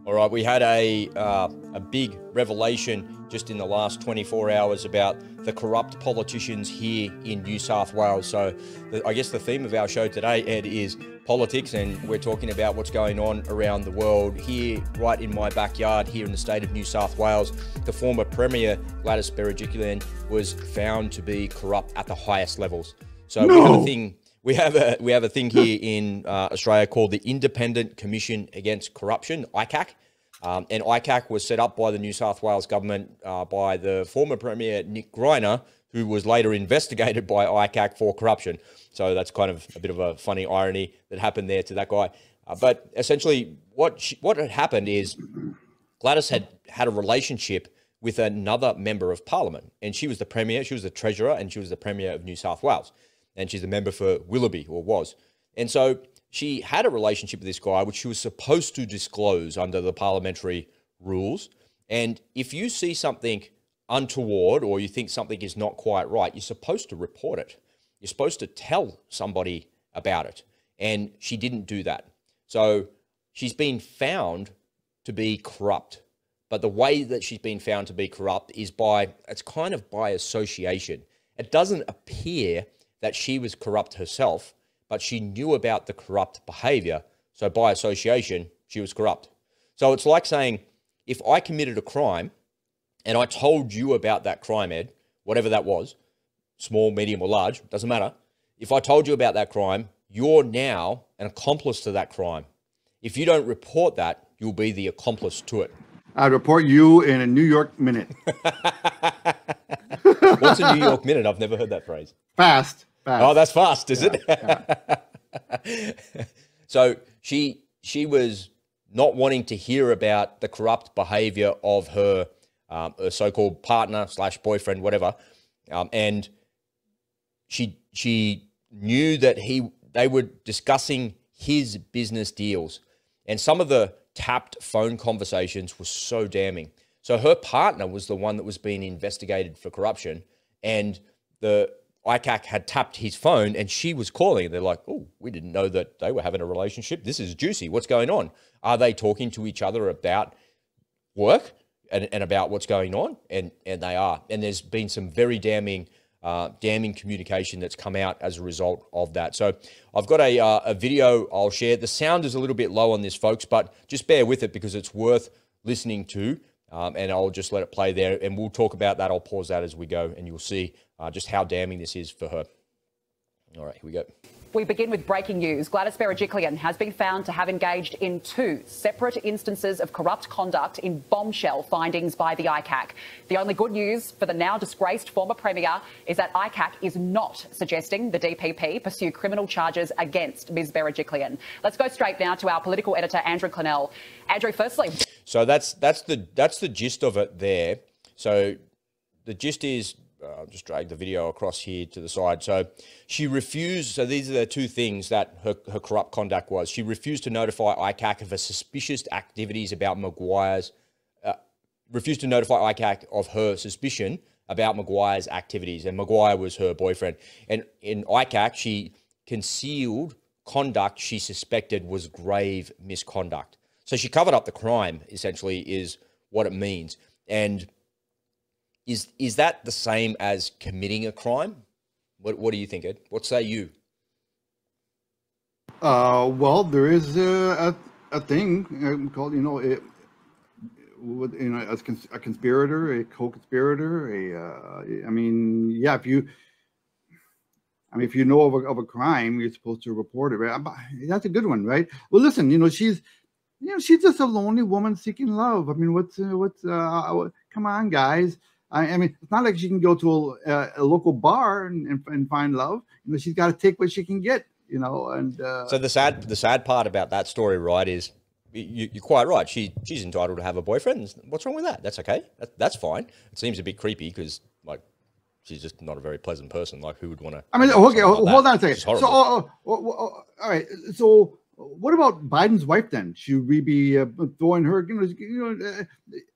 All right, we had a big revelation just in the last 24 hours about the corrupt politicians here in New South Wales. So I guess the theme of our show today, Ed, is politics, and we're talking about what's going on around the world. Here, right in my backyard, here in the state of New South Wales, the former Premier, Gladys Berejiklian, was found to be corrupt at the highest levels. So we have a thing here in Australia called the Independent Commission Against Corruption, ICAC. And ICAC was set up by the New South Wales government by the former Premier Nick Greiner, who was later investigated by ICAC for corruption. So that's kind of a bit of a funny irony that happened there to that guy. But essentially what had happened is Gladys had a relationship with another member of parliament, and she was the Premier, she was the Treasurer, and she was the Premier of New South Wales. And she's the member for Willoughby, or was. And so she had a relationship with this guy, which she was supposed to disclose under the parliamentary rules. And if you see something untoward or you think something is not quite right, you're supposed to report it. You're supposed to tell somebody about it. And she didn't do that. So she's been found to be corrupt. But the way that she's been found to be corrupt is it's kind of by association. It doesn't appear that she was corrupt herself, but she knew about the corrupt behavior. So by association, she was corrupt. So it's like saying, if I committed a crime and I told you about that crime, Ed, whatever that was, small, medium, or large, doesn't matter. If I told you about that crime, you're now an accomplice to that crime. If you don't report that, you'll be the accomplice to it. I'd report you in a New York minute. What's a New York minute? I've never heard that phrase. Fast. Oh, that's fast, is it? Yeah. So she was not wanting to hear about the corrupt behavior of her so-called partner / boyfriend, whatever, and she knew that they were discussing his business deals, and some of the tapped phone conversations were so damning. So her partner was the one that was being investigated for corruption, and the ICAC had tapped his phone and she was calling, and they're like, oh, we didn't know that they were having a relationship. This is juicy. What's going on? Are they talking to each other about work and about what's going on? And they are. And there's been some very damning communication that's come out as a result of that. So I've got a video I'll share. The sound is a little bit low on this, folks, but just bear with it because it's worth listening to. And I'll just let it play there, and we'll talk about that. I'll pause that as we go, and you'll see just how damning this is for her. All right, here we go. We begin with breaking news. Gladys Berejiklian has been found to have engaged in 2 separate instances of corrupt conduct in bombshell findings by the ICAC. The only good news for the now disgraced former Premier is that ICAC is not suggesting the DPP pursue criminal charges against Ms Berejiklian. Let's go straight now to our political editor, Andrew Clennell. Andrew, firstly. So that's the gist of it there. So the gist is, I'll just drag the video across here to the side. So she refused. So these are the 2 things that her corrupt conduct was. She refused to notify ICAC of her suspicious activities about Maguire's, refused to notify ICAC of her suspicion about Maguire's activities. And Maguire was her boyfriend. And in ICAC, she concealed conduct she suspected was grave misconduct. So she covered up the crime, essentially, is what it means. And is that the same as committing a crime? What do you think, Ed? What say you? Well, there is a thing called, a conspirator, a co-conspirator. If you know of a crime, you're supposed to report it. Right? That's a good one, right? Well, listen, she's just a lonely woman seeking love. I mean, come on, guys. I mean, it's not like she can go to a local bar and find love. She's got to take what she can get, and so the sad part about that story, right, is you're quite right. She's entitled to have a boyfriend. What's wrong with that? That's okay. That's fine. It seems a bit creepy because, like, she's just not a very pleasant person. Like, who would want to? I mean, okay, hold on a second. So, all right. So, what about Biden's wife then? Should we be throwing her?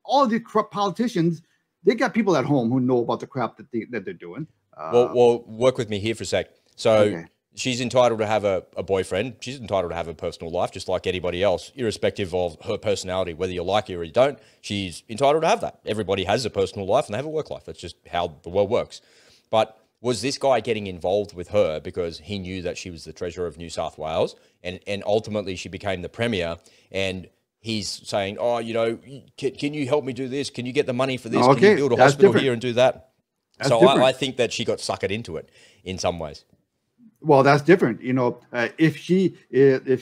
All of these corrupt politicians. They got people at home who know about the crap that they're doing. Well, work with me here for a sec. So she's entitled to have a boyfriend. She's entitled to have a personal life, just like anybody else, irrespective of her personality. Whether you like her or you don't, she's entitled to have that. Everybody has a personal life and they have a work life. That's just how the world works. But was this guy getting involved with her because he knew that she was the Treasurer of New South Wales, and ultimately she became the Premier, and he's saying, oh, you know, can you help me do this? Can you get the money for this? Okay, can you build a hospital different. here and do that? That's so different. I think that she got suckered into it in some ways. Well, that's different. You know, if she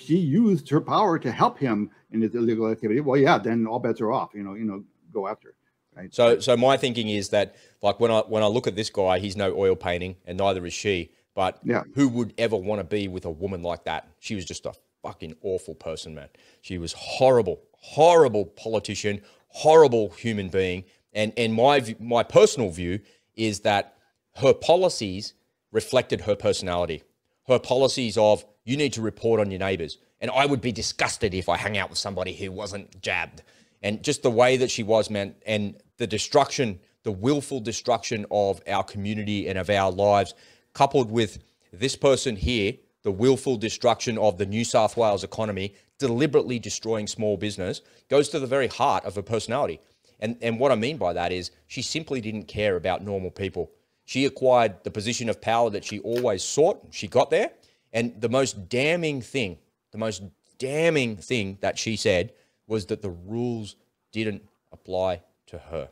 used her power to help him in his illegal activity, well, yeah, then all bets are off. You know, go after her. Right? So my thinking is that, like, when I look at this guy, he's no oil painting, and neither is she. But yeah, who would ever want to be with a woman like that? She was just a fucking awful person, man. She was horrible, horrible politician, horrible human being. And my personal view is that her policies reflected her personality. Her policies of, you need to report on your neighbors. And I would be disgusted if I hung out with somebody who wasn't jabbed. And just the way that she was, man, and the destruction, the willful destruction of our community and of our lives, coupled with this person here, the willful destruction of the New South Wales economy, deliberately destroying small business, goes to the very heart of her personality. And what I mean by that is she simply didn't care about normal people. She acquired the position of power that she always sought. She got there. And the most damning thing that she said was that the rules didn't apply to her.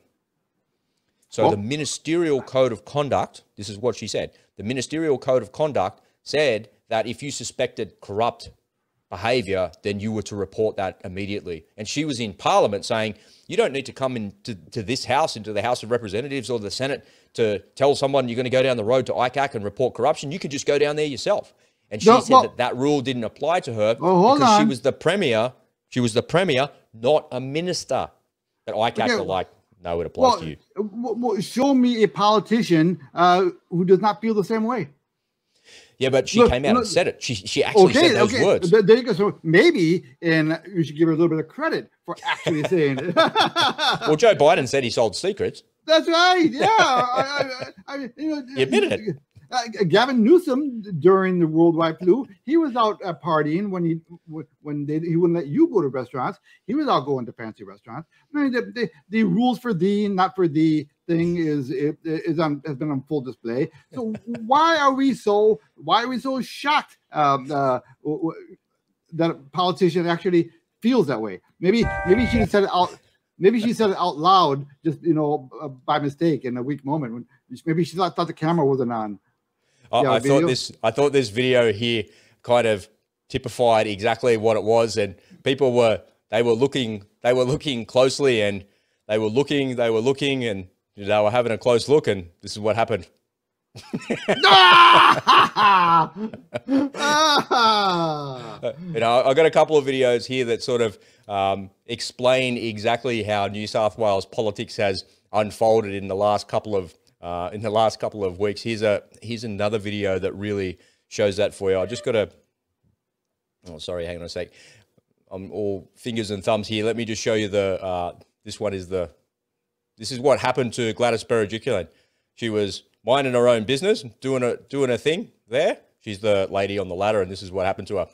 So the Ministerial Code of Conduct, this is what she said. The Ministerial Code of Conduct said that if you suspected corrupt behavior, then you were to report that immediately. And she was in Parliament saying, you don't need to come into this house, into the House of Representatives or the Senate, to tell someone you're going to go down the road to ICAC and report corruption. You could just go down there yourself. And she said that rule didn't apply to her because she was the Premier. She was the Premier, not a minister. But ICAC are like, no, it applies to you. Show me a politician who does not feel the same way. Yeah, but she came out and said it. She actually said those words. There you go. So maybe, and you should give her a little bit of credit for actually saying it. Well, Joe Biden said he sold secrets. That's right. Yeah. He admitted it. Gavin Newsom, during the worldwide flu, he was out partying when he wouldn't let you go to restaurants. He was out going to fancy restaurants. I mean, the rules for thee and not for thee thing has been on full display. So why are we so shocked that a politician actually feels that way? Maybe she said it out. Maybe she said it out loud, just by mistake in a weak moment. When maybe she thought the camera wasn't on. I thought this video here kind of typified exactly what it was, and people were looking closely, and they were looking, and they were having a close look, and this is what happened. I got a couple of videos here that sort of explain exactly how New South Wales politics has unfolded in the last couple of weeks. Here's another video that really shows that for you. I just got to, hang on a sec. I'm all fingers and thumbs here. Let me just show you this is what happened to Gladys Berejiklian. She was minding her own business, doing a thing there. She's the lady on the ladder, and this is what happened to her.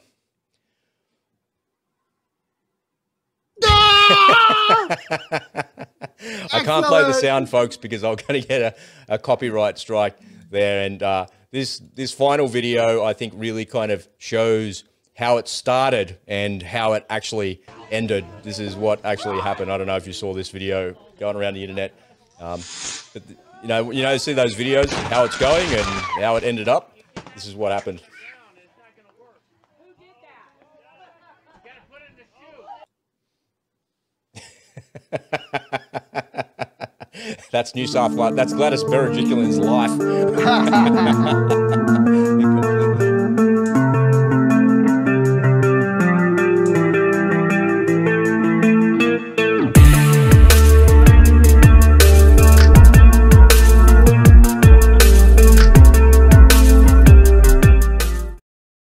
I can't play the sound, folks, because I'm going to get a copyright strike there. And this final video, I think, really kind of shows how it started and how it actually ended. This is what actually happened. I don't know if you saw this video going around the internet. But see those videos, how it's going and how it ended up. This is what happened. That's New South Wales. That's Gladys Berejiklian's life.